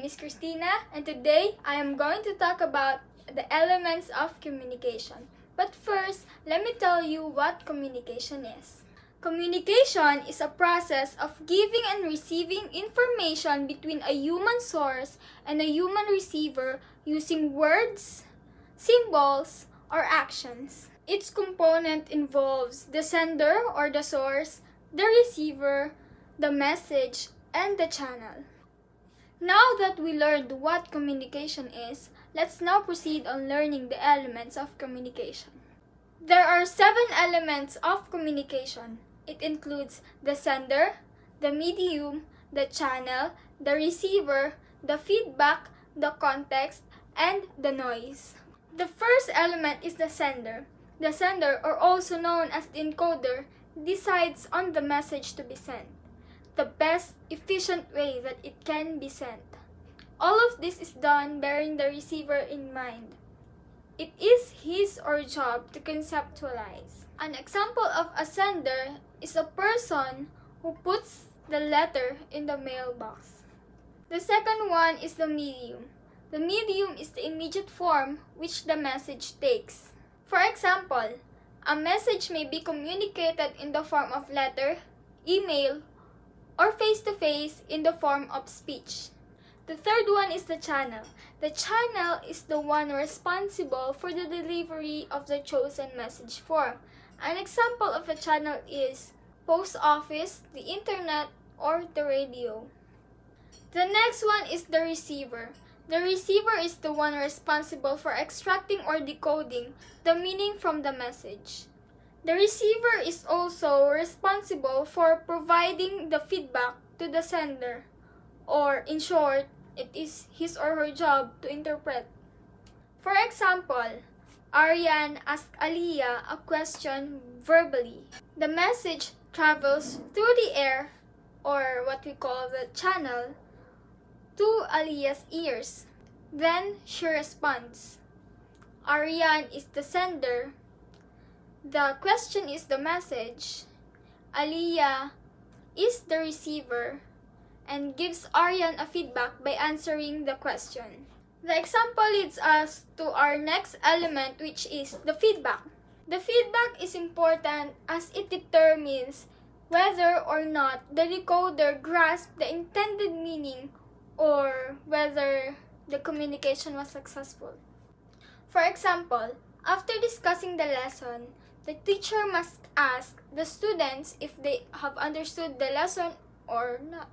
name is Christina, and today I am going to talk about the elements of communication. But first, let me tell you what communication is. Communication is a process of giving and receiving information between a human source and a human receiver using words, symbols, or actions. Each component involves the sender or the source, the receiver, the message, and the channel. Now that we learned what communication is, let's now proceed on learning the elements of communication. There are 7 elements of communication. It includes the sender, the medium, the channel, the receiver, the feedback, the context, and the noise. The first element is the sender. The sender, or also known as the encoder, decides on the message to be sent, the best efficient way that it can be sent. All of this is done bearing the receiver in mind. It is his or her job to conceptualize. An example of a sender is a person who puts the letter in the mailbox. The second one is the medium. The medium is the immediate form which the message takes. For example, a message may be communicated in the form of letter, email, or face-to-face in the form of speech. The third one is the channel. The channel is the one responsible for the delivery of the chosen message form. An example of a channel is post office, the internet, or the radio. The next one is the receiver. The receiver is the one responsible for extracting or decoding the meaning from the message. The receiver is also responsible for providing the feedback to the sender, or in short, it is his or her job to interpret. For example, Aryan asked Aliyah a question verbally. The message travels through the air, or what we call the channel, to Aliyah's ears. Then she responds. Aryan is the sender. The question is the message. Aliyah is the receiver and gives Aryan a feedback by answering the question. The example leads us to our next element, which is the feedback. The feedback is important as it determines whether or not the decoder grasps the intended meaning or whether the communication was successful. For example, after discussing the lesson, the teacher must ask the students if they have understood the lesson or not.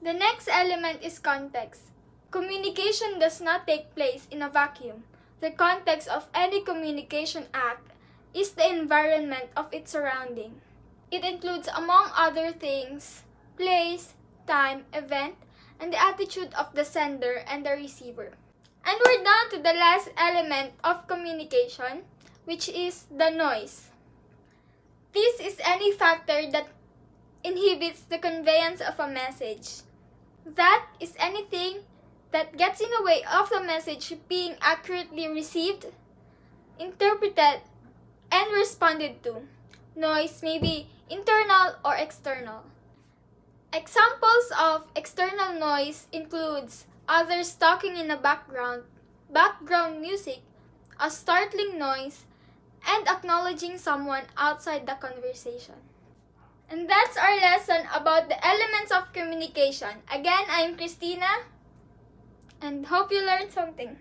The next element is context. Communication does not take place in a vacuum. The context of any communication act is the environment of its surrounding. It includes, among other things, place, time, event, and the attitude of the sender and the receiver. And we're down to the last element of communication, which is the noise. This is any factor that inhibits the conveyance of a message. That is anything that gets in the way of the message being accurately received, interpreted, and responded to. Noise may be internal or external. Examples of external noise includes others talking in the background music, a startling noise, and acknowledging someone outside the conversation. And that's our lesson about the elements of communication. Again, I'm Christina, and hope you learned something.